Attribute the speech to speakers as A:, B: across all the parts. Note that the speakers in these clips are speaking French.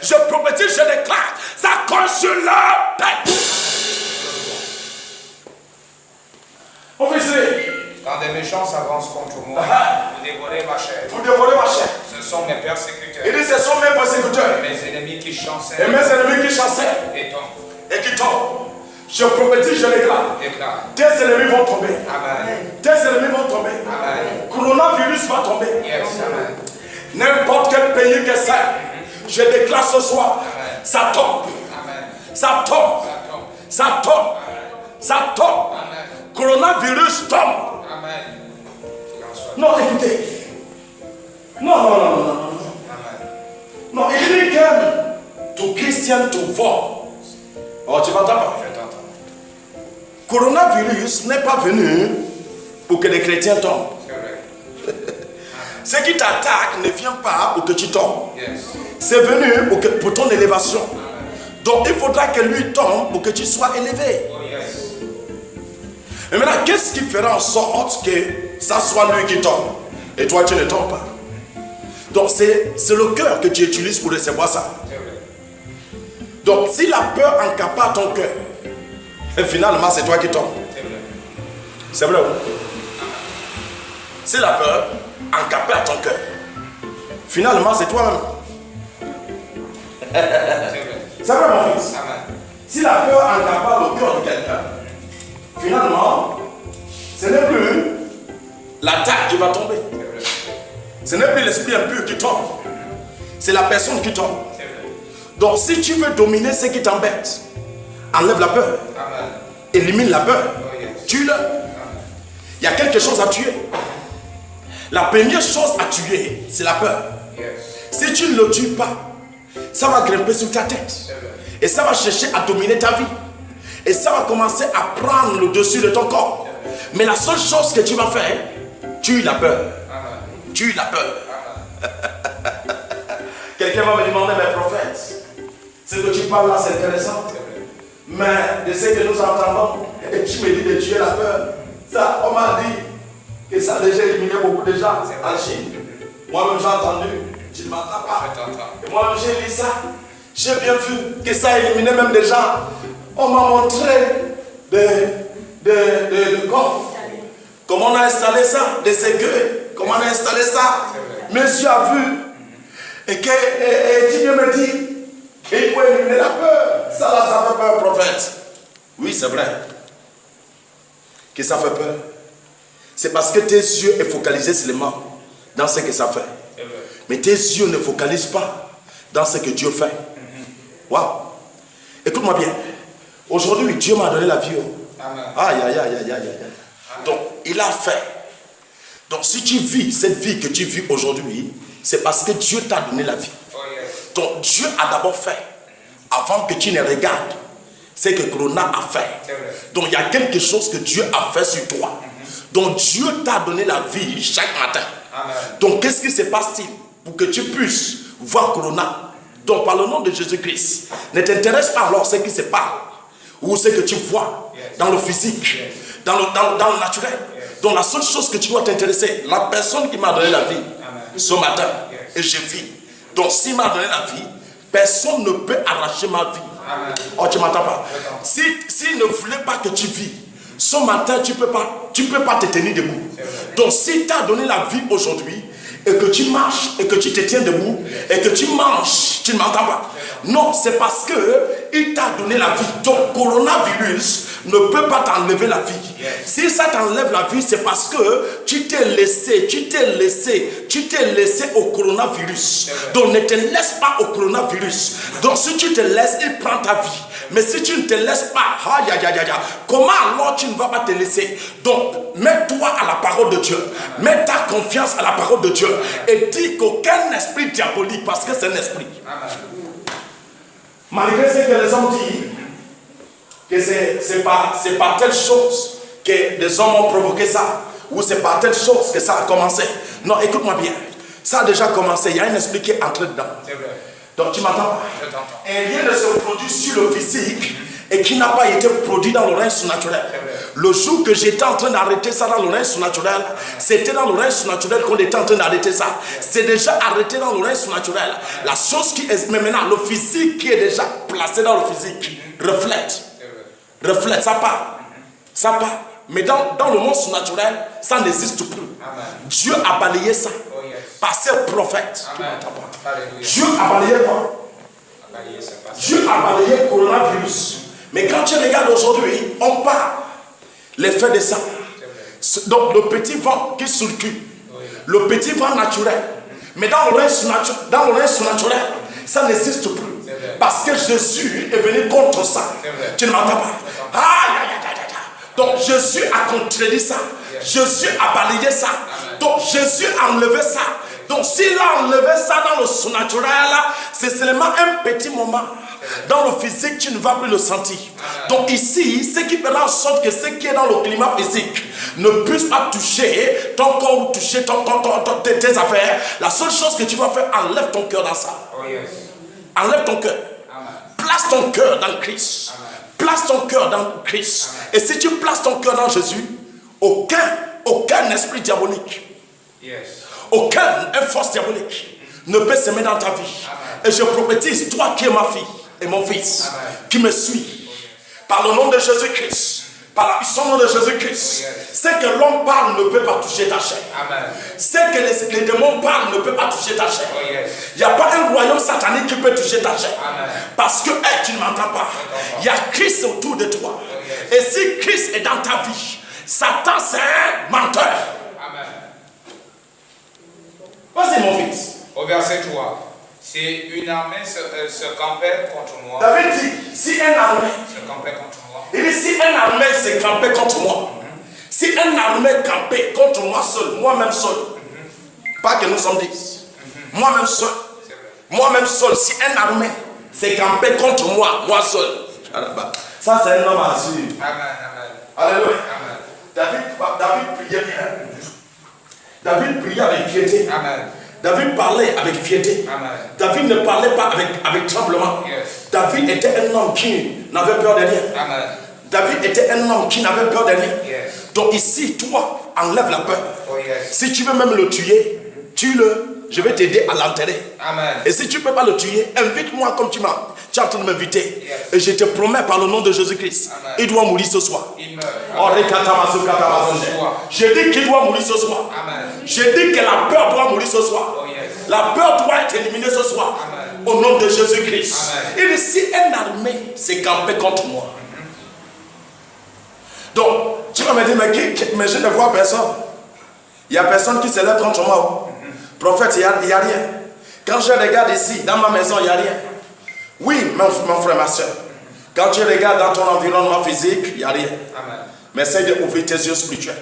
A: Je prophétise, je déclare, ça consume leur tête. Officier.
B: Quand des méchants s'avancent contre moi, vous dévorez ma chair.
A: Vous dévorez ma chair.
B: Ce sont mes persécuteurs.
A: Il dit, ce sont mes persécuteurs.
B: Mes ennemis qui chancellent.
A: Et mes ennemis qui chancellent.
B: Et tombent.
A: Et qui tombent. Je prophétise, je déclare.
B: Déclare.
A: Tes ennemis vont tomber.
B: Amen.
A: Tes ennemis vont tomber.
B: Amen.
A: Coronavirus va tomber.
B: Yes, amen.
A: N'importe quel pays que c'est. Je déclare ce soir.
B: Amen.
A: Ça tombe.
B: Amen.
A: Ça tombe.
B: Ça tombe.
A: Ça tombe. Ça tombe.
B: Amen.
A: Coronavirus tombe.
B: Amen.
A: Non, écoutez. Non.
B: Amen.
A: Non, il dit que tout chrétien, tout fort. Oh, tu m'entends pas?
B: Je t'entends.
A: Coronavirus n'est pas venu pour que les chrétiens tombent.
B: C'est vrai.
A: Ce qui t'attaque ne vient pas pour que tu tombes.
B: Yes.
A: C'est venu pour ton élévation.
B: Amen.
A: Donc il faudra que lui tombe pour que tu sois élevé.
B: Oh yes.
A: Mais maintenant, qu'est-ce qui fera en sorte que ça soit lui qui tombe et toi tu ne tombes pas? Donc c'est le cœur que tu utilises pour recevoir ça.
B: C'est vrai.
A: Donc si la peur encapare ton cœur, et finalement c'est toi qui tombes.
B: C'est vrai.
A: C'est vrai. Si la peur encapare ton cœur, finalement c'est toi-même.
B: C'est vrai.
A: C'est vrai mon fils.
B: Amen.
A: Si la peur encapare le cœur de quelqu'un, finalement ce n'est plus l'attaque qui va tomber.
B: C'est vrai.
A: Ce n'est plus l'esprit impur qui tombe. C'est la personne qui tombe.
B: C'est vrai.
A: Donc si tu veux dominer ce qui t'embête, enlève la peur.
B: Amen.
A: Élimine la peur.
B: Oh yes.
A: Tue-le.
B: Amen.
A: Il y a quelque chose à tuer. La première chose à tuer, c'est la peur.
B: Yes.
A: Si tu ne le tues pas, ça va grimper sur ta tête.
B: C'est vrai.
A: Et ça va chercher à dominer ta vie. Et ça va commencer à prendre le dessus de ton corps. Mais la seule chose que tu vas faire, tue la peur.
B: Amen.
A: Tue la peur.
B: Amen.
A: Quelqu'un va me demander, mais prophète, ce que tu parles là, c'est intéressant.
B: C'est vrai.
A: Mais de ce que nous entendons, et tu me dis de tuer la peur, ça, on m'a dit que ça a déjà éliminé beaucoup de gens en Chine. Moi-même, j'ai entendu, tu ne m'entends pas.
B: Je t'entends.
A: Et moi-même, j'ai lu ça. J'ai bien vu que ça a éliminé même des gens. On m'a montré des coffres. Comment on a installé ça, des séquelles. Comment on a installé ça. Mes yeux ont vu. Et tu viens me dire qu'il faut éliminer la peur. Ça là, ça fait peur, prophète. Oui, c'est vrai. Que ça fait peur. C'est parce que tes yeux sont focalisés seulement dans ce que ça fait.
B: C'est vrai.
A: Mais tes yeux ne focalisent pas dans ce que Dieu fait. Waouh. Écoute-moi bien. Aujourd'hui, Dieu m'a donné la vie.
B: Amen.
A: Aïe. Donc, il a fait. Donc, si tu vis cette vie que tu vis aujourd'hui, c'est parce que Dieu t'a donné la vie.
B: Oh yes.
A: Donc, Dieu a d'abord fait. Avant que tu ne regardes ce que Corona a fait.
B: C'est vrai.
A: Donc, il y a quelque chose que Dieu a fait sur toi. Donc, Dieu t'a donné la vie chaque matin.
B: Amen.
A: Donc, qu'est-ce qui se passe-t-il pour que tu puisses voir Corona? Donc, par le nom de Jésus-Christ, ne t'intéresse pas alors ce qui se passe ou ce que tu vois dans le physique, dans le naturel. Donc, la seule chose que tu dois t'intéresser, la personne qui m'a donné la vie ce matin, et je vis. Donc, s'il m'a donné la vie, personne ne peut arracher ma vie.
B: Amen.
A: Oh, tu m'entends pas? S'il ne voulait pas que tu vis, ce matin, tu peux pas te tenir debout. Donc, si tu as donné la vie aujourd'hui, et que tu marches, et que tu te tiens debout, et que tu manges, tu ne m'entends pas? Non, c'est parce qu'il t'a donné la vie. Donc, coronavirus ne peut pas t'enlever la vie. Si ça t'enlève la vie, c'est parce que tu t'es laissé au coronavirus. Donc, ne te laisse pas au coronavirus. Donc, si tu te laisses, il prend ta vie. Mais si tu ne te laisses pas, comment alors tu ne vas pas te laisser? Donc, mets-toi à la parole de Dieu. Mets ta confiance à la parole de Dieu. Et dis qu'aucun esprit diabolique, parce que c'est un esprit. Malgré ce que les hommes disent, que c'est pas telle chose que des hommes ont provoqué ça, ou c'est pas telle chose que ça a commencé. Non, écoute-moi bien. Ça a déjà commencé. Il y a un esprit qui est entré dedans.
B: C'est vrai.
A: Donc tu m'entends pas?
B: Je t'entends.
A: Et rien ne se produit sur le physique et qui n'a pas été produit dans le règne surnaturel. Le jour que j'étais en train d'arrêter ça dans le règne surnaturel, c'était dans le règne surnaturel qu'on était en train d'arrêter ça. C'est déjà arrêté dans le règne surnaturel. La chose qui est, mais maintenant, le physique qui est déjà placé dans le physique reflète, ça part. Ça part. Mais dans le monde surnaturel, ça n'existe plus.
B: Amen.
A: Dieu a balayé ça par ses prophètes. Dieu a balayé quoi? Dieu a balayé le coronavirus. Mais quand tu regardes aujourd'hui, on parle l'effet de ça. Donc le petit vent qui circule, le petit vent naturel. Mais dans le règne surnaturel, ça n'existe plus. Parce que Jésus est venu contre ça. Tu ne m'entends pas? Donc Jésus a contredit ça. Jésus a balayé ça. Donc Jésus a enlevé ça. Donc s'il a enlevé ça dans le surnaturel, c'est seulement un petit moment. Dans le physique, tu ne vas plus le sentir. Donc ici, ce qui fera en sorte que ce qui est dans le climat physique ne puisse pas toucher ton corps ou toucher tes affaires, la seule chose que tu dois faire, enlève ton cœur dans ça. Enlève ton cœur. Place ton cœur dans Christ. Place ton cœur dans Christ. Et si tu places ton cœur dans Jésus, aucun esprit diabolique, aucune force diabolique ne peut se mettre dans ta vie. Et je prophétise, toi qui es ma fille et mon fils, qui me suis, par le nom de Jésus-Christ, par la puissance de Jésus-Christ, ce que l'homme parle ne peut pas toucher ta chair. Ce que les démons parlent ne peut pas toucher ta chair. Il n'y a pas un royaume satanique qui peut toucher ta chair. Parce que tu ne m'entends pas. Il y a Christ autour de toi. Et si Christ est dans ta vie, Satan c'est un menteur. Vas-y mon fils.
B: Au verset 3. Si une armée se campait contre moi.
A: David dit, si un armée
B: se campait contre moi.
A: Il dit, si un armée s'est campé contre moi, si un armée campé contre moi seul, moi-même seul, pas que nous sommes 10, moi-même seul, si un armée s'est campé contre moi, moi seul, ça c'est un homme à suivre. Alléluia. David priait bien. David priait avec piété. David parlait avec fierté. David ne parlait pas avec tremblement. David était un homme qui n'avait peur de rien. David était un homme qui n'avait peur de rien. Donc ici, toi, enlève la peur. Si tu veux même le tuer, tue-le. Je vais t'aider à l'enterrer. Et si tu ne peux pas le tuer, invite-moi comme tu es en train de m'inviter. Et je te promets par le nom de Jésus-Christ, il doit mourir ce soir. Je dis qu'il doit mourir ce soir. Je dis que la peur doit mourir ce soir. La peur doit être éliminée ce soir. Au nom de Jésus-Christ. Il dit, si une armée s'est campée contre moi. Donc, tu vas me dire, mais je ne vois personne. Il n'y a personne qui se lève contre moi. Prophète, il n'y a rien. Quand je regarde ici, dans ma maison, il n'y a rien. Oui, mon frère, ma soeur. Quand tu regardes dans ton environnement physique, il n'y a rien. Mais essaye d'ouvrir tes yeux spirituels.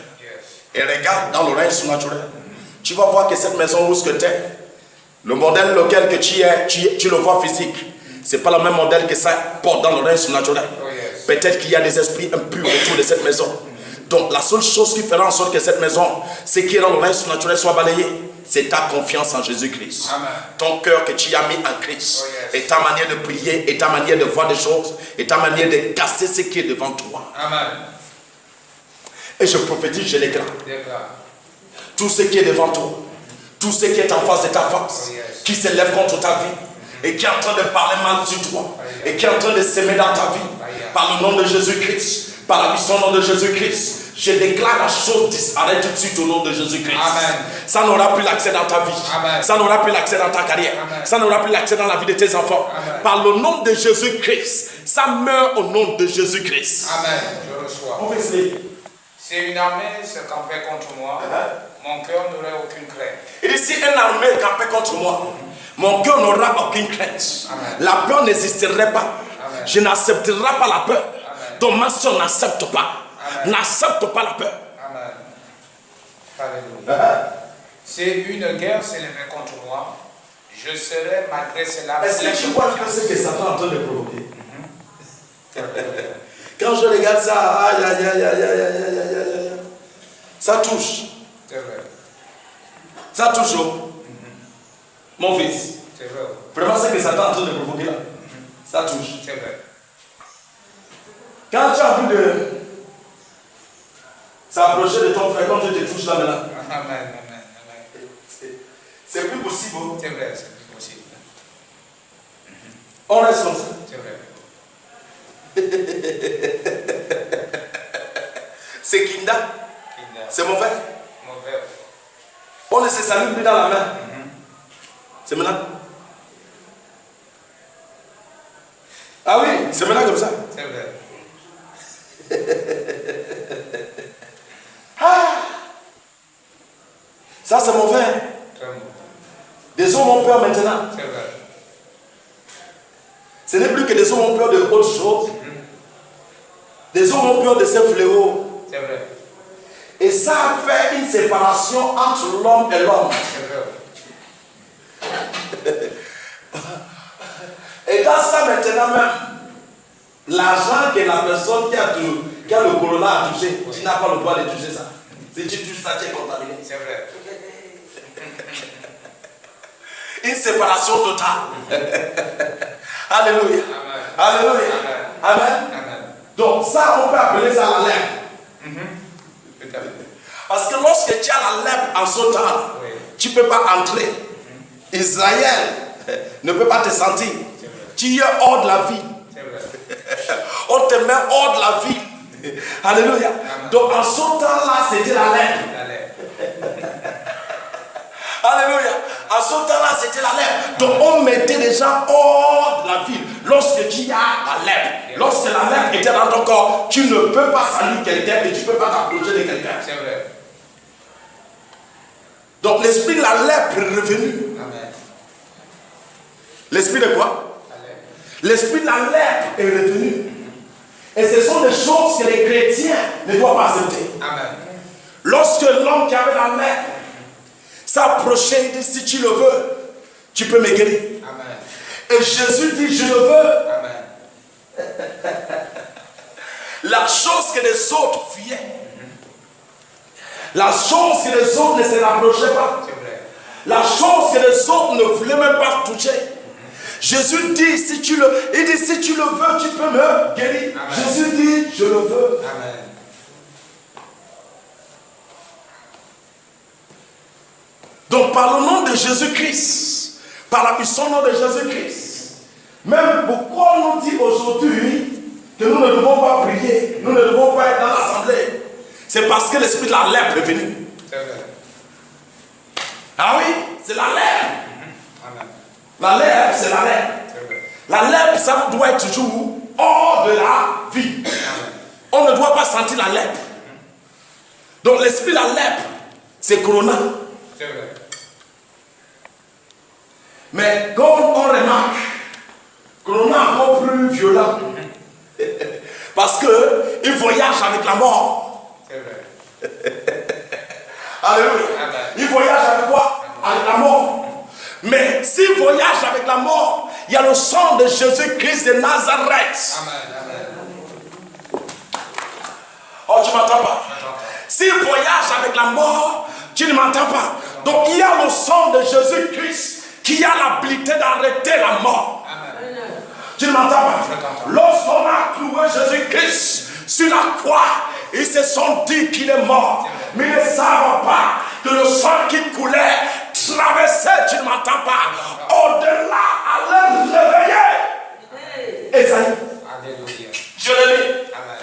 A: Et regarde dans le règne surnaturel. Tu vas voir que cette maison où tu es, le modèle lequel que tu le vois physique, ce n'est pas le même modèle que ça porte dans le règne surnaturel. Peut-être qu'il y a des esprits impurs autour de cette maison. Donc la seule chose qui fera en sorte que cette maison, ce qui est dans le règne surnaturel, soit balayé, c'est ta confiance en Jésus-Christ. Ton cœur que tu as mis en Christ. Et ta manière de prier, et ta manière de voir des choses, et ta manière de casser ce qui est devant toi. Et je prophétise, je déclare. Tout ce qui est devant toi, tout ce qui est en face de ta face, qui se lève contre ta vie, et qui est en train de parler mal sur toi, et qui est en train de s'aimer dans ta vie, par le nom de Jésus-Christ, par la puissance de Jésus-Christ, je déclare la chose disparaît tout de suite au nom de Jésus-Christ. Ça n'aura plus l'accès dans ta vie. Ça n'aura plus l'accès dans ta carrière. Ça n'aura plus l'accès dans la vie de tes enfants. Par le nom de Jésus-Christ, ça meurt au nom de Jésus-Christ.
B: Amen. Je reçois. Si une armée se campait contre moi, mon cœur n'aurait aucune crainte.
A: Il dit, si une armée campait contre moi, mon cœur n'aura aucune crainte. La peur n'existerait pas. Je n'accepterai pas la peur. Donc ma soeur n'accepte pas. N'accepte pas la peur.
B: Amen. Alléluia. Si une guerre s'élevait contre moi, je serais malgré cela.
A: Est-ce que tu vois que c'est que Satan est en train de provoquer? Quand je regarde ça, aïe, aïe, aïe, aïe, aïe, aïe, aïe, aïe, ça touche.
B: C'est vrai.
A: Ça touche. Mon fils.
B: C'est vrai.
A: Vraiment, c'est que Satan est en train de provoquer là. Ça touche.
B: C'est vrai.
A: Quand tu as envie s'approcher de ton frère quand tu te touches là maintenant.
B: Amen.
A: C'est plus possible.
B: C'est vrai, c'est plus possible.
A: On reste comme ça.
B: C'est vrai.
A: C'est Kinda. C'est mon frère. On ne se salue plus dans la main. C'est maintenant. Ah oui, c'est maintenant comme ça.
B: C'est vrai.
A: Ça c'est mon frère. Des hommes ont peur maintenant.
B: C'est vrai.
A: Ce n'est plus que des hommes ont peur de autre chose. Des hommes ont peur de ces fléaux.
B: C'est vrai.
A: Et ça fait une séparation entre l'homme et l'homme.
B: C'est vrai.
A: Et dans ça maintenant même, l'argent que la personne qui a le corona a touché, tu n'as pas le droit de toucher ça. Si tu touches ça, tu es contaminé.
B: C'est vrai.
A: Une séparation totale. Alléluia.
B: Amen.
A: Alléluia. Amen.
B: Amen.
A: Donc ça, on peut appeler ça la lèpre. Parce que lorsque tu as la lèpre en ce temps,
B: oui,
A: tu ne peux pas entrer. Israël ne peut pas te sentir. Tu es hors de la vie. On te met hors de la vie. Alléluia.
B: Amen.
A: Donc en ce temps-là, c'était la lèpre. Alléluia. En ce temps-là, c'était la lèpre. Donc on mettait les gens hors de la ville. Lorsque tu as la lèpre, lorsque la lèpre était dans ton corps, tu ne peux pas saluer quelqu'un et tu ne peux pas t'approcher de quelqu'un.
B: C'est vrai.
A: Donc l'esprit de la lèpre est revenu.
B: Amen.
A: L'esprit de quoi? L'esprit de la lèpre est revenu. Et ce sont des choses que les chrétiens ne doivent pas accepter.
B: Amen.
A: Lorsque l'homme qui avait la lèpre s'approchait, il dit, si tu le veux, tu peux me guérir.
B: Amen.
A: Et Jésus dit, je le veux.
B: Amen.
A: La chose que les autres fuyaient, la chose que les autres ne se rapprochaient pas,
B: C'est vrai.
A: la chose que les autres ne voulaient même pas toucher, Jésus dit, si tu le veux, tu peux me guérir.
B: Amen.
A: Jésus dit, je le veux.
B: Amen.
A: Donc par le nom de Jésus-Christ, par la puissance nom de Jésus-Christ, même pourquoi on nous dit aujourd'hui que nous ne devons pas prier, nous ne devons pas être dans l'assemblée, c'est parce que l'esprit de la lèpre est venu.
B: C'est vrai.
A: Ah oui, c'est la lèpre.
B: Amen.
A: La lèpre, c'est la lèpre.
B: C'est vrai.
A: La lèpre, ça doit être toujours hors de la vie. On ne doit pas sentir la lèpre. Donc l'esprit de la lèpre, c'est Corona.
B: C'est vrai.
A: Mais comme on remarque, Corona est encore plus violent. Parce qu'il voyage avec la mort.
B: C'est vrai.
A: Alléluia. Il voyage avec quoi? Avec la mort. Mais s'il voyage avec la mort, il y a le sang de Jésus-Christ de Nazareth.
B: Amen. Amen.
A: Oh, tu ne m'entends pas? S'il voyage avec la mort, tu ne m'entends pas. Donc il y a le sang de Jésus-Christ qui a l'habilité d'arrêter la mort.
B: Amen.
A: Tu ne m'entends pas? Lorsqu'on a cloué Jésus-Christ sur la croix, ils se sont dit qu'il est mort. Mais ils ne savent pas que le sang qui coulait traversait, tu ne m'entends pas, au-delà, allait réveiller. Esaïe.
B: Alléluia.
A: Je le lis.
B: Amen.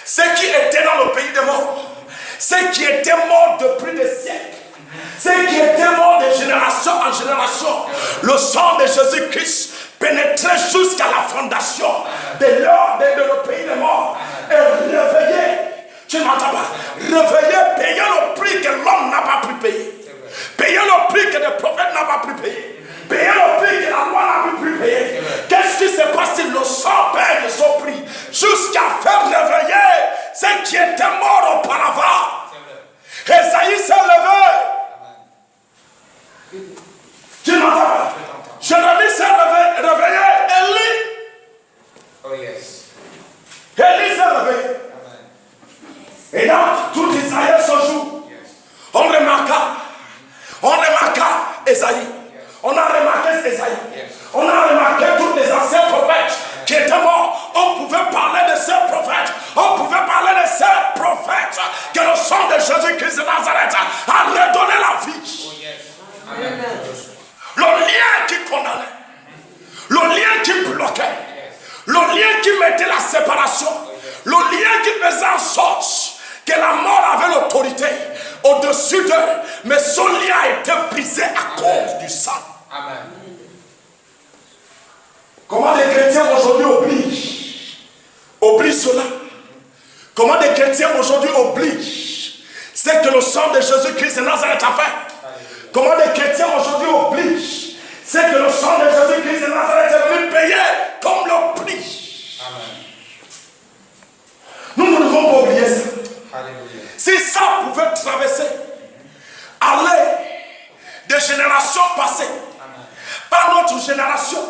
A: Ceux qui étaient dans le pays des morts, ceux qui étaient morts depuis des siècles, ceux qui étaient morts de génération en génération, le sang de Jésus-Christ pénétrait jusqu'à la fondation de le pays des morts et réveillait. Tu ne m'entends pas? Réveiller, payer le prix que l'homme n'a pas pu payer. Payer le prix que le prophète n'a pas pu payer. Payer le prix que la loi n'a pas pu payer. Qu'est-ce qui se passe si le sang paye de son prix jusqu'à faire réveiller ceux qui étaient morts auparavant? Esaïe s'est levé. Tu ne m'entends pas? Jérémie s'est réveillé. Élie.
B: Oh yes.
A: Élie s'est réveillé.
B: Amen.
A: Et donc, tout Israël se joue.
B: Yes.
A: On remarqua Esaïe. On a remarqué Esaïe.
B: Yes.
A: On a remarqué mettait la séparation, le lien qui faisait en sorte que la mort avait l'autorité au-dessus d'eux, mais son lien a été brisé à cause du sang.
B: Amen.
A: Comment des chrétiens aujourd'hui obligent cela? Comment des chrétiens aujourd'hui obligent? C'est que le sang de Jésus-Christ de Nazareth a fait. Comment des chrétiens aujourd'hui obligent? C'est que le sang de Jésus-Christ de Nazareth est venu payer comme le prix.
B: Amen.
A: Nous ne devons pas oublier ça.
B: Alléluia.
A: Si ça pouvait traverser, aller des générations passées, par notre génération,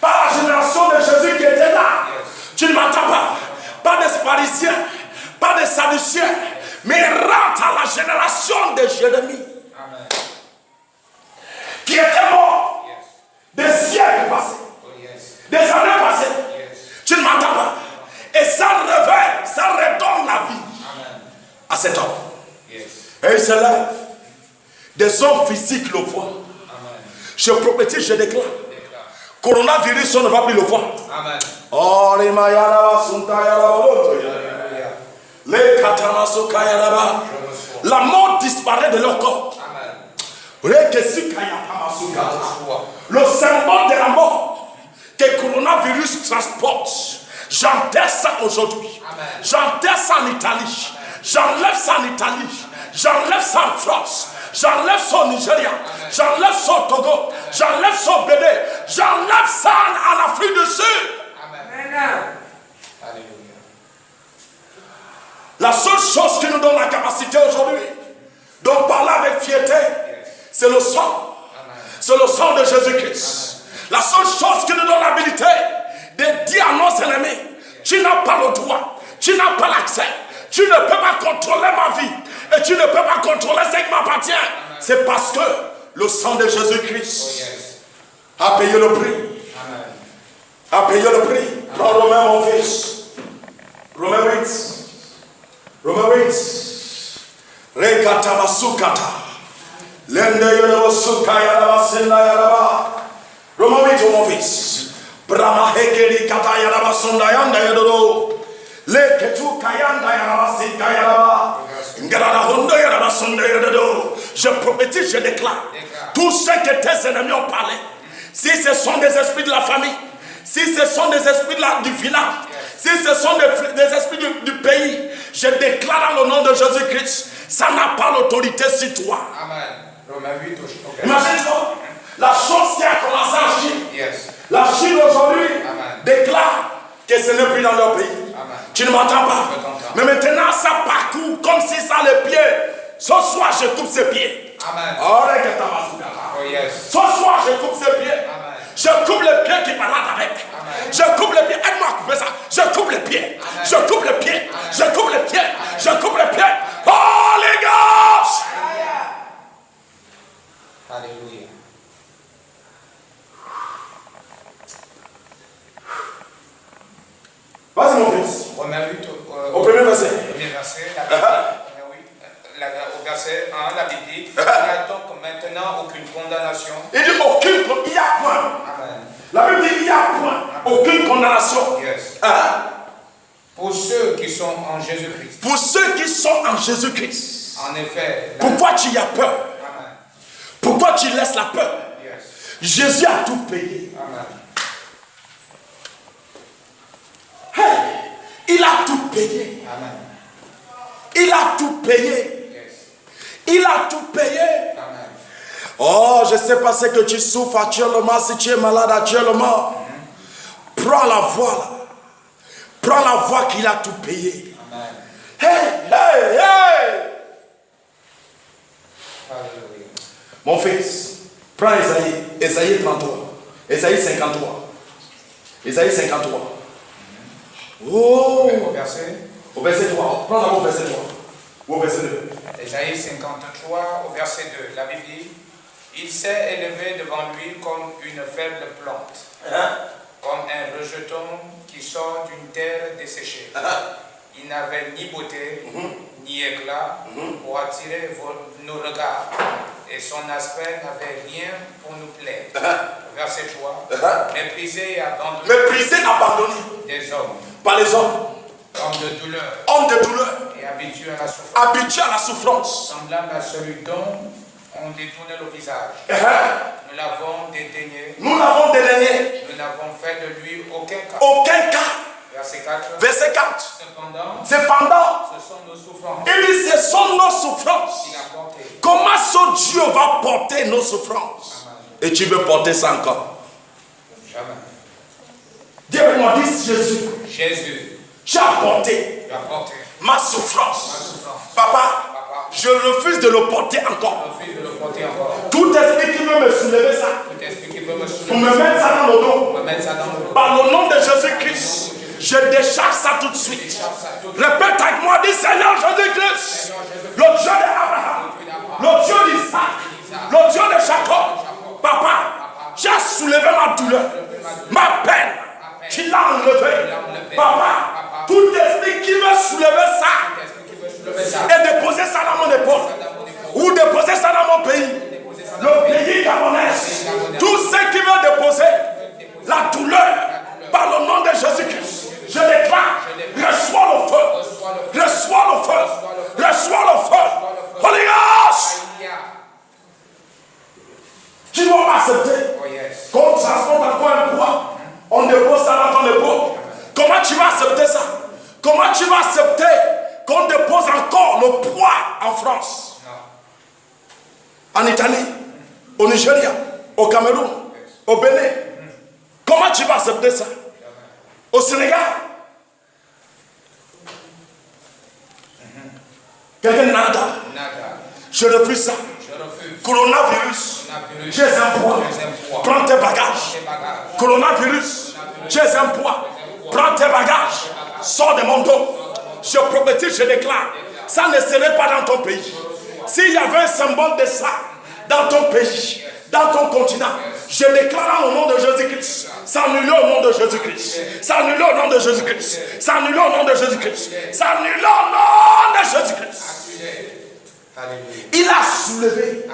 A: par la génération de Jésus qui était là, tu ne m'entends pas des pharisiens, pas des sadduciens, mais rentre à la génération de Jérémie,
B: Amen.
A: qui était mort des siècles passés, des années passées. Tu ne m'entends pas. Et ça réveille, ça redonne la vie à cet homme. Et il se lève. Des hommes physiques le voient. Je prophétise, je déclare. Coronavirus, on ne va plus le voir.
B: Amen.
A: Oh, les mayara, les katamaso kayaraba. La mort disparaît de leur corps. Le symbole de la mort que le coronavirus transporte, j'enterre ça aujourd'hui. J'enterre ça en Italie. J'enlève ça en Italie. J'enlève ça en France. J'enlève ça au Nigeria. J'enlève ça au Togo. J'enlève ça au Bénin. J'enlève ça en Afrique du Sud.
B: Amen.
A: La seule chose qui nous donne la capacité aujourd'hui de parler avec fierté, c'est le sang. C'est le sang de Jésus-Christ. La seule chose qui nous donne l'habilité de dire à nos ennemis, tu n'as pas le droit, tu n'as pas l'accès, tu ne peux pas contrôler ma vie et tu ne peux pas contrôler ce qui m'appartient. C'est parce que le sang de Jésus-Christ a payé le prix. A payé le prix. Prends Romain, mon fils. Romain 8. Romain 8. Rekatabasukata. Lende yorosuka yarabasenda yaraba. Romain 8, mon fils. Brahma hekeri kata yarabasunda yanda yodoro. Leketu kayanda yarabasika yaraba. Ngarada hondo yarabasunda yodoro. Je prophétise, je déclare. Tous ceux que tes ennemis ont parlé, si ce sont des esprits de la famille, si ce sont des esprits du village, si ce sont des esprits du pays, je déclare dans le nom de Jésus-Christ, ça n'a pas l'autorité sur toi.
B: Amen. Romains 8. Okay.
A: Imagine-toi, la chose qui a commencé en Chine. La Chine aujourd'hui déclare que ce n'est plus dans leur pays.
B: Amen.
A: Tu ne m'entends pas? Mais maintenant, ça parcourt comme si ça les pieds. Ce soir, je coupe ses pieds.
B: Amen.
A: Ce soir, je coupe ses pieds.
B: Amen.
A: Je coupe les pieds qui malade avec.
B: Amen.
A: Je coupe les pieds. Aide-moi à couper ça. Je coupe les pieds.
B: Amen.
A: Je coupe les pieds.
B: Amen.
A: Je coupe les pieds.
B: Amen.
A: Je coupe les pieds. Oh les gars!
B: Alléluia.
A: Vas-y mon fils.
B: Romains 8.
A: Au premier verset.
B: Premier verset. Au verset 1, la Bible dit, il n'y a donc maintenant aucune condamnation.
A: Il dit aucune, il y a point.
B: Amen.
A: La Bible dit il y a point. Aucune condamnation.
B: Yes.
A: Hein?
B: Pour ceux qui sont en Jésus-Christ.
A: Pour ceux qui sont en Jésus-Christ.
B: En effet.
A: Pourquoi tu y as peur?
B: Amen.
A: Pourquoi tu laisses la peur?
B: Yes.
A: Jésus a tout payé.
B: Amen.
A: Hey, il a tout payé.
B: Amen.
A: Il a tout payé. Il a tout payé.
B: Amen.
A: Oh, je ne sais pas ce que tu souffres actuellement, si tu es malade actuellement. Prends la voie là. Prends la voie qu'il a tout payé.
B: Amen.
A: Hey, hey, hey.
B: Alléluia.
A: Mon fils, prends Esaïe. Esaïe 33. Esaïe 53. Esaïe 53. Oh.
B: Au verset.
A: Au verset 3. Prends d'abord au verset 3. Ou au verset 2.
B: Esaïe 53, au verset 2. La Bible dit, il s'est élevé devant lui comme une faible plante, comme un rejeton qui sort d'une terre desséchée. Il n'avait ni beauté, ni éclat pour attirer nos regards. Et son aspect n'avait rien pour nous plaire. Verset 3. Méprisé et abandonné
A: Méprisé, abandonné
B: des hommes.
A: par les hommes.
B: Homme de douleur.
A: Homme de douleur.
B: Et habitué à la souffrance.
A: Habitué à la souffrance.
B: Semblable à celui dont on détournait le visage. Nous l'avons dédaigné.
A: Nous l'avons dédaigné.
B: Nous n'avons fait de lui aucun cas.
A: Aucun cas.
B: Verset 4.
A: Verset 4.
B: Cependant, ce sont nos souffrances.
A: Il dit, ce sont nos souffrances.
B: qu'il a portées.
A: Comment ce Dieu va porter nos souffrances? Et tu veux porter ça encore?
B: Jamais.
A: Dis avec moi, dis Jésus.
B: Jésus.
A: Tu as porté ma souffrance. Papa, je refuse de le porter encore. Tout esprit qui veut me soulever ça, pour me mettre ça dans le dos, par le nom de Jésus-Christ, je décharge ça tout de suite. Répète avec moi, dis Seigneur Jésus-Christ, le Dieu d'Abraham, le Dieu d'Isaac, le Dieu de Jacob. Papa, tu as soulevé ma douleur, ma peine, tu l'as enlevé. Papa, tout esprit qui veut soulever ça et déposer ça dans mon épaule, ou déposer ça dans mon pays, le pays gabonais, tout ce qui veut déposer la douleur par le nom de Jésus-Christ, je déclare, reçois le feu, reçois le feu, reçois le feu. Holy Ghost! Tu vas accepter qu'on transporte encore un poids, on dépose ça dans ton épaule. Comment tu vas accepter ça? Comment tu vas accepter qu'on dépose encore le poids en France, en Italie, au Nigeria, au Cameroun, au Bénin? Comment tu vas accepter ça? Au Sénégal? Quelqu'un nada. Je refuse ça. Coronavirus, tu es un poids. Prends tes bagages. Coronavirus, tu es un poids. Prends tes bagages. Sors de mon dos. Je prophétise, je déclare. Ça ne serait pas dans ton pays. S'il y avait un symbole de ça dans ton pays, dans ton continent, je déclare au nom de Jésus-Christ. S'annuler au nom de Jésus-Christ. S'annuler au nom de Jésus-Christ. S'annuler au nom de Jésus-Christ. S'annuler au nom de Jésus-Christ. Il a soulevé.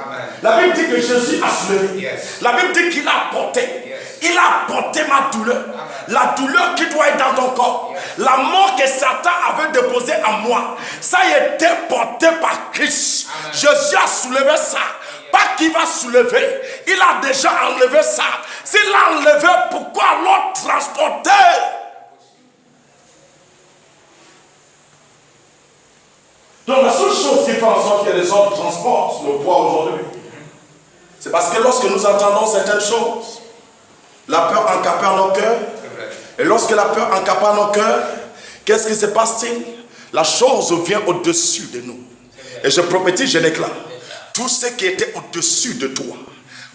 A: La Bible dit que Jésus a soulevé. La Bible dit qu'il a porté. Il a porté ma douleur. La douleur qui doit être dans ton corps. La mort que Satan avait déposée en moi. Ça a été porté par Christ. Jésus a soulevé ça. Pas qu'il va soulever. Il a déjà enlevé ça. S'il l'a enlevé, pourquoi l'autre transporter? Donc la seule chose qui fait en sorte que les hommes transportent le poids aujourd'hui, c'est parce que lorsque nous entendons certaines choses, la peur encapare nos cœurs. Et lorsque la peur encapare nos cœurs, qu'est-ce qui se passe-t-il? La chose vient au-dessus de nous. Et je prophétise, je déclare, tout ce qui était au-dessus de toi,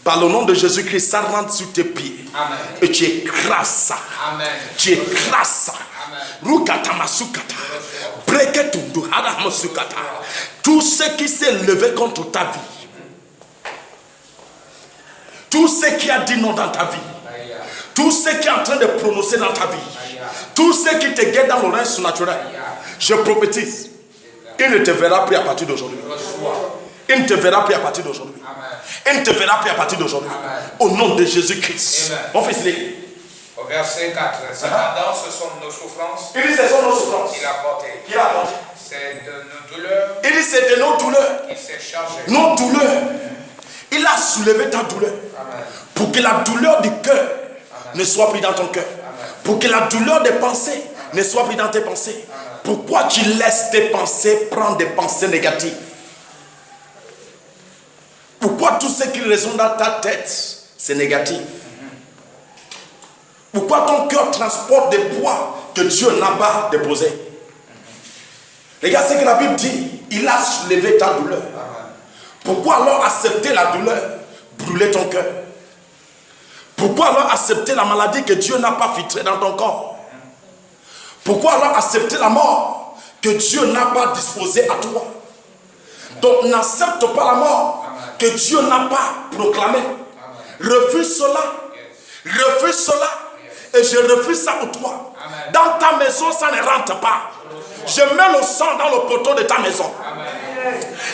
A: par le nom de Jésus-Christ, ça rentre sur tes pieds. Amen. Et tu écrases ça. Amen. Tu écrases ça. Tout ce qui s'est levé contre ta vie, tout ce qui a dit non dans ta vie, tout ce qui est en train de prononcer dans ta vie, tout ce qui te guette dans l'oreille surnaturel, je prophétise, il ne te verra plus à partir d'aujourd'hui. Il ne te verra plus à partir d'aujourd'hui. Il ne te verra plus à partir d'aujourd'hui. Au nom de Jésus-Christ. Mon fils,
B: au verset 4, cependant, ce sont nos souffrances.
A: Il dit, ce sont nos souffrances.
B: Qu'il a portées.
A: Qu'il a portées.
B: C'est de nos douleurs.
A: Il dit, c'est de nos douleurs.
B: Il s'est chargé.
A: Nos douleurs. Il a soulevé ta douleur. Amen. Pour que la douleur du cœur ne soit plus dans ton cœur. Amen. Pour que la douleur des pensées ne soit plus dans tes pensées. Amen. Pourquoi tu laisses tes pensées prendre des pensées négatives? Pourquoi tout ce qui résonne dans ta tête, c'est négatif? Pourquoi ton cœur transporte des poids que Dieu n'a pas déposés? Regarde ce que la Bible dit. Il a soulevé ta douleur. Pourquoi alors accepter la douleur, brûler ton cœur? Pourquoi alors accepter la maladie que Dieu n'a pas filtrée dans ton corps? Pourquoi alors accepter la mort que Dieu n'a pas disposée à toi? Donc n'accepte pas la mort que Dieu n'a pas proclamée. Refuse cela. Refuse cela. Et je refuse ça pour toi. Dans ta maison, ça ne rentre pas. Je mets le sang dans le poteau de ta maison.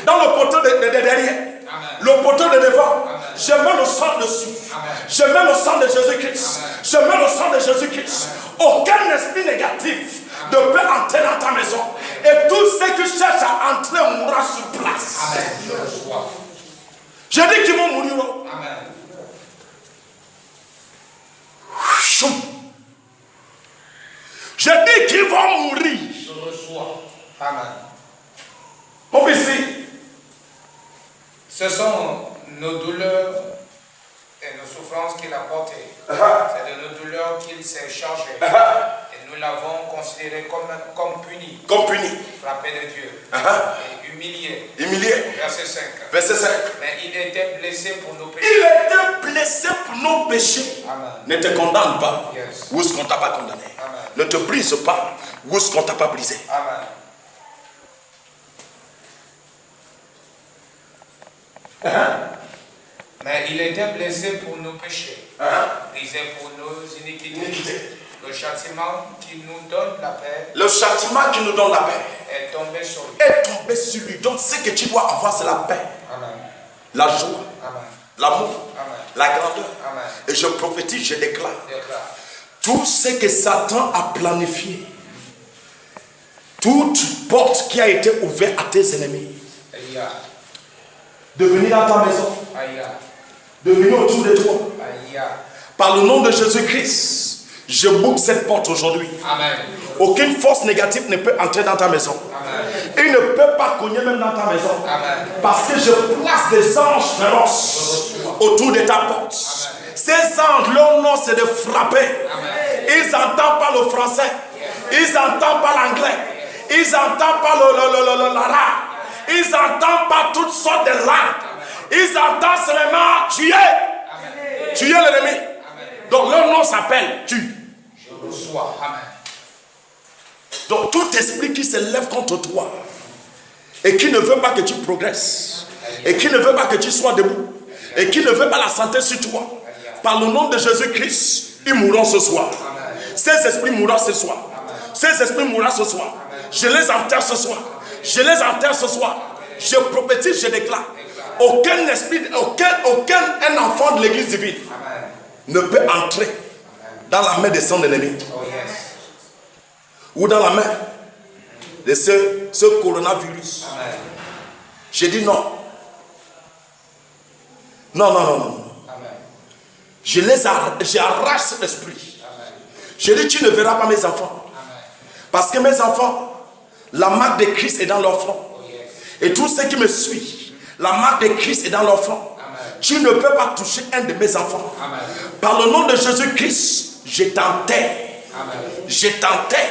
A: Dans le poteau de derrière. Le poteau de devant. Je mets le sang dessus. Je mets le sang de Jésus-Christ. Je mets le sang de Jésus-Christ. Aucun esprit négatif Je dis qu'ils vont mourir.
B: Je reçois. Amen.
A: Mon fils,
B: ce sont nos douleurs et nos souffrances qu'il a portées. C'est de nos douleurs qu'il s'est chargé. Et nous l'avons considéré comme puni.
A: Comme puni.
B: Frappé de Dieu. Et humilié.
A: Humilié.
B: Verset 5.
A: Verset 5.
B: Mais il était blessé pour nos péchés.
A: Il était blessé pour nos péchés.
B: Amen.
A: Ne te condamne pas.
B: Yes.
A: Où est-ce qu'on t'a pas condamné?
B: Amen.
A: Ne te brise pas. Où est-ce qu'on t'a pas brisé?
B: Amen. Mais il était blessé pour nos péchés, brisé pour nos iniquités. Le châtiment qui nous donne la paix,
A: Le châtiment qui nous donne la paix
B: est tombé sur lui.
A: est tombé sur lui. Donc ce que tu dois avoir, c'est la paix,
B: Amen.
A: la joie,
B: Amen.
A: l'amour,
B: Amen.
A: la grandeur.
B: Amen.
A: Et je prophétise, je déclare,
B: Déclare.
A: tout ce que Satan a planifié, toute porte qui a été ouverte à tes ennemis,
B: Aïe.
A: de venir dans ta maison,
B: Aïe.
A: de venir autour de toi,
B: Aïe.
A: par le nom de Jésus-Christ, je boucle cette porte aujourd'hui.
B: Amen.
A: Aucune force négative ne peut entrer dans ta maison.
B: Amen.
A: Il ne peut pas cogner même dans ta maison.
B: Amen.
A: Parce que je place des anges féroces autour de ta porte. Ces anges, leur nom c'est de frapper.
B: Amen.
A: Ils n'entendent pas le français. Ils n'entendent pas l'anglais. Ils n'entendent pas l'arabe. Ils n'entendent pas toutes sortes de langues. Ils entendent seulement tuer. Tuer l'ennemi. Donc leur nom s'appelle tue.
B: Je reçois. Amen.
A: Donc tout esprit qui se lève contre toi et qui ne veut pas que tu progresses et qui ne veut pas que tu sois debout et qui ne veut pas la santé sur toi, par le nom de Jésus-Christ, ils mourront ce soir. Ces esprits mourront ce soir. Ces esprits mourront ce soir. Je les enterre ce soir. Je les enterre ce soir. Je prophétise, je déclare. Aucun esprit, aucun enfant de l'église divine ne peut entrer dans la main de son ennemi.
B: Oh yes.
A: Ou dans la main de ce coronavirus.
B: Amen.
A: J'ai dit non. Non, non, non, non.
B: Amen.
A: J'arrache cet esprit. J'ai dit, tu ne verras pas mes enfants.
B: Amen.
A: Parce que mes enfants, la marque de Christ est dans leur front.
B: Oh yes.
A: Et tous ceux qui me suivent, la marque de Christ est dans leur front.
B: Amen.
A: Tu ne peux pas toucher un de mes enfants.
B: Amen.
A: Par le nom de Jésus-Christ, je t'enterre.
B: Amen.
A: Je t'enterre.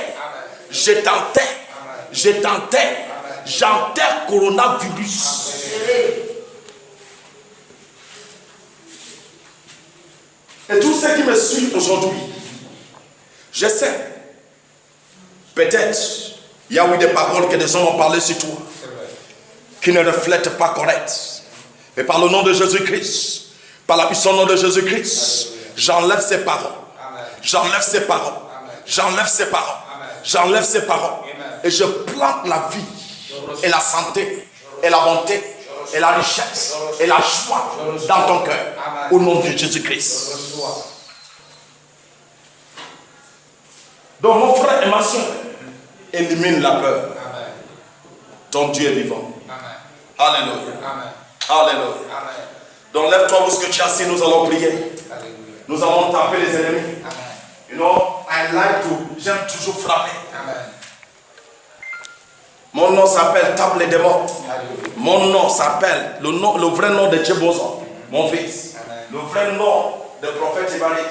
A: Je t'enterre. Je t'enterre. J'enterre coronavirus. Et tous ceux qui me suivent aujourd'hui, je sais, peut-être, il y a eu des paroles que des hommes ont parlé sur toi, qui ne reflètent pas correct. Mais par le nom de Jésus-Christ, par la puissance nom de Jésus-Christ, j'enlève ces paroles. J'enlève ces paroles. J'enlève ces paroles. J'enlève ces paroles. Et je plante la vie et la santé et la bonté et la richesse et la joie dans ton cœur. Au nom de Jésus-Christ. Donc mon frère et ma soeur, élimine la peur. Ton Dieu est vivant. Alléluia. Alléluia. Donc lève-toi où ce que tu as assis, nous allons prier. Nous allons taper les ennemis. You know, j'aime toujours frapper. Mon nom s'appelle Tape les démons. Mon nom s'appelle, le vrai nom de Tchebozo, mon fils. Le vrai nom de prophète Ibaris,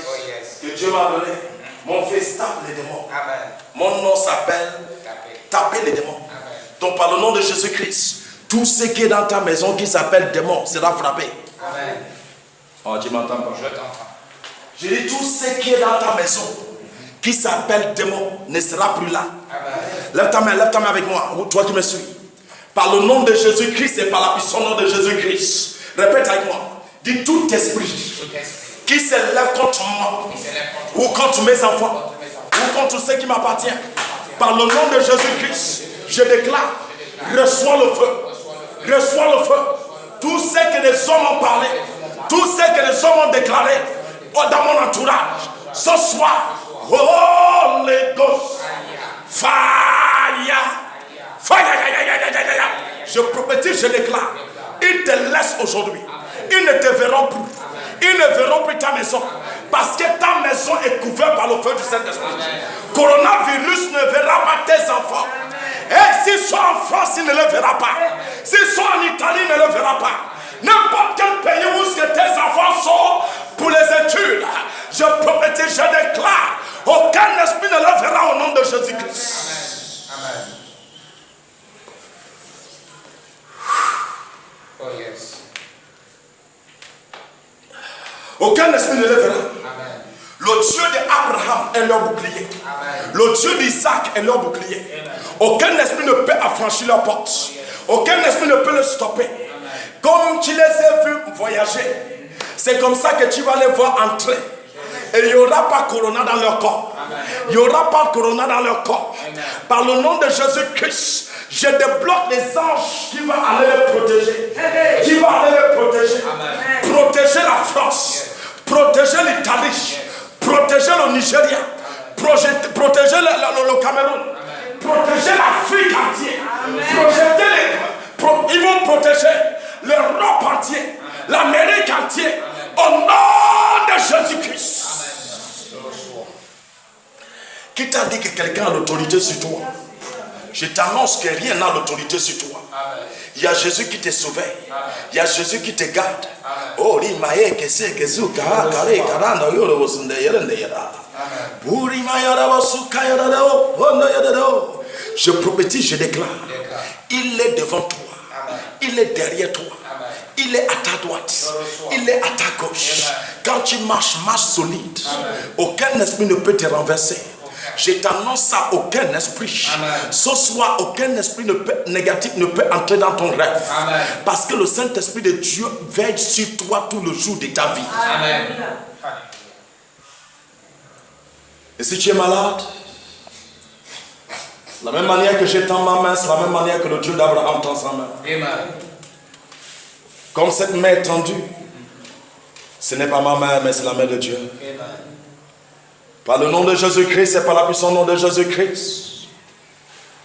A: que Dieu m'a donné. Mon fils, tape les démons. Mon nom s'appelle Taper les démons. Donc par le nom de Jésus-Christ, tout ce qui est dans ta maison qui s'appelle démon sera frappé.
B: Amen.
A: Oh, tu m'entends pas?
B: Je t'entends.
A: Je dis tout ce qui est dans ta maison qui s'appelle démon ne sera plus là. Lève ta main avec moi, toi qui me suis. Par le nom de Jésus-Christ et par la puissance nom de Jésus-Christ. Répète avec moi. Dis tout esprit qui se lève contre moi ou contre mes enfants ou contre ceux qui m'appartiennent. Par le nom de Jésus-Christ, je déclare, reçois le feu. Reçois le feu. Tout ce que les hommes ont parlé, tout ce que les hommes ont déclaré dans mon entourage, ce soir, Holy Ghost, fire, fire, je prophétise, je déclare, ils te laissent aujourd'hui, ils ne te verront plus, ils ne verront plus ta maison, Parce que ta maison est couverte par le feu du Saint-Esprit. Coronavirus ne verra pas tes enfants. Et s'ils sont en France, il ne le verra pas. S'ils sont en Italie, il ne le verra pas. N'importe quel pays où tes enfants sont pour les études, je prophétise, je déclare, aucun esprit ne le verra au nom de Jésus-Christ.
B: Amen. Oh yes.
A: Aucun esprit ne le verra.
B: Amen.
A: Le Dieu d'Abraham est leur bouclier.
B: Amen.
A: Le Dieu d'Isaac est leur bouclier.
B: Amen.
A: Aucun esprit ne peut affranchir leur porte. Aucun esprit ne peut le stopper. Amen. Comme tu les as vus voyager, c'est comme ça que tu vas les voir entrer. Et il n'y aura pas corona dans leur corps. Amen. Il n'y aura pas corona dans leur corps. Amen. Par le nom de Jésus-Christ, je débloque les anges qui vont aller les protéger. Qui vont aller les protéger. Amen. Protéger la France. Protéger l'Italie. Protéger le Nigeria. Protéger le Cameroun. Protéger l'Afrique entière. Ils vont protéger l'Europe entière. L'Amérique entière. Au nom de Jésus-Christ. Qui t'a dit que quelqu'un a l'autorité sur toi? Je t'annonce que rien n'a l'autorité sur toi. Il y a Jésus qui te sauve. Il y a Jésus qui te garde. Oh, je prophétise, je déclare. Il est devant toi. Il est derrière toi. Il est à ta droite. Il est à ta gauche. Quand tu marches, marche solide. Aucun esprit ne peut te renverser. Je t'annonce ça, aucun esprit. Ce soir, aucun esprit négatif ne peut entrer dans ton rêve. Amen. Parce que le Saint-Esprit de Dieu veille sur toi tout le jour de ta vie. Amen. Et si tu es malade, la même manière que j'ai tends ma main, c'est la même manière que le Dieu d'Abraham tend sa main. Amen. Comme cette main est tendue, ce n'est pas ma main, mais c'est la main de Dieu. Amen. Par le nom de Jésus-Christ et par la puissance nom de Jésus-Christ,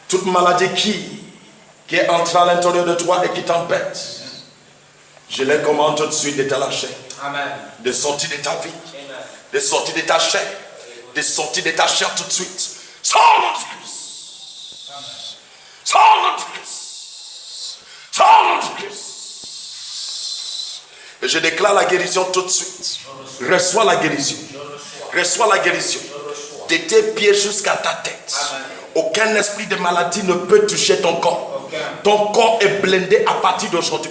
A: toute maladie qui est entrée à l'intérieur de toi et qui t'empêche, je les commande tout de suite de te lâcher. Amen. De sortir de ta vie. Amen. De sortir de ta chair. De sortir de ta chair tout de suite. Sors notre Christ. Sors notre Christ. Sors notre Christ. Et je déclare la guérison tout de suite. Reçois la guérison. Reçois la guérison. De tes pieds jusqu'à ta tête. Amen. Aucun esprit de maladie ne peut toucher ton corps. Okay. Ton corps est blindé à partir d'aujourd'hui.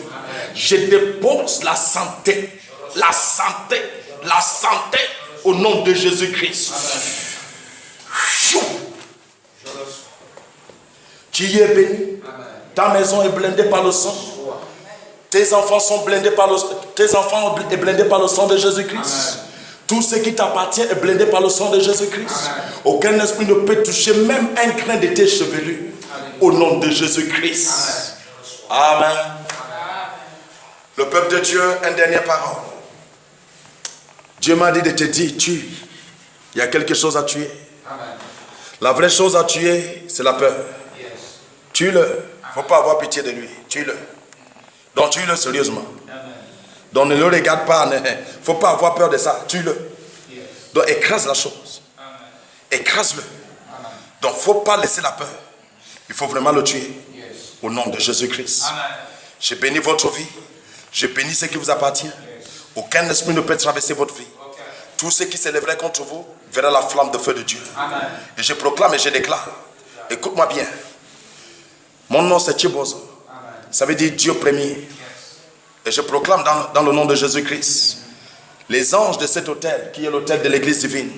A: Je dépose la santé. La santé. La santé au nom de Jésus-Christ. Tu y es béni. Amen. Ta maison est blindée par le sang. Tes enfants sont blindés par le sang de Jésus-Christ. Tout ce qui t'appartient est blindé par le sang de Jésus-Christ. Aucun esprit ne peut toucher même un grain de tes chevelures. Au nom de Jésus-Christ. Amen. Amen. Le peuple de Dieu, une dernière parole. Dieu m'a dit de te dire, tue. Il y a quelque chose à tuer. Amen. La vraie chose à tuer, c'est la peur. Yes. Tue-le. Il ne faut pas avoir pitié de lui. Tue-le. Donc tue-le sérieusement. Donc ne le regarde pas, il ne faut pas avoir peur de ça, tue-le. Yes. Donc écrase la chose. Écrase-le. Donc il ne faut pas laisser la peur. Il faut vraiment le tuer. Yes. Au nom de Jésus-Christ. Je bénis votre vie. Je bénis ce qui vous appartient. Yes. Aucun esprit ne peut traverser votre vie. Okay. Tout ce qui s'élèverait contre vous verra la flamme de feu de Dieu. Amen. Et je proclame et je déclare. Écoute-moi bien. Mon nom c'est Chibozo. Ça veut dire Dieu premier. Et je proclame dans le nom de Jésus-Christ, les anges de cet hôtel, qui est l'hôtel de l'église divine,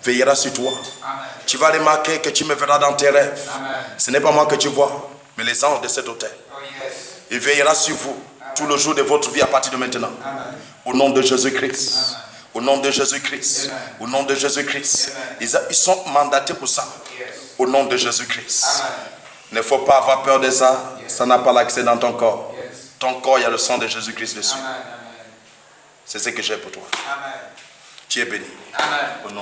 A: veillera sur toi. Amen. Tu vas remarquer que tu me verras dans tes rêves. Amen. Ce n'est pas moi que tu vois, mais les anges de cet hôtel. Oh, yes. Il veillera sur vous. Amen. Tout le jour de votre vie à partir de maintenant. Amen. Au nom de Jésus-Christ. Au nom de Jésus-Christ. Au nom de Jésus-Christ. Ils sont mandatés pour ça. Yes. Au nom de Jésus-Christ. Il ne faut pas avoir peur de ça. Yes. Ça n'a pas l'accès dans ton corps. Ton corps, il y a le sang de Jésus-Christ dessus. C'est ce que j'ai pour toi. Amen. Tu es béni. Amen. Au nom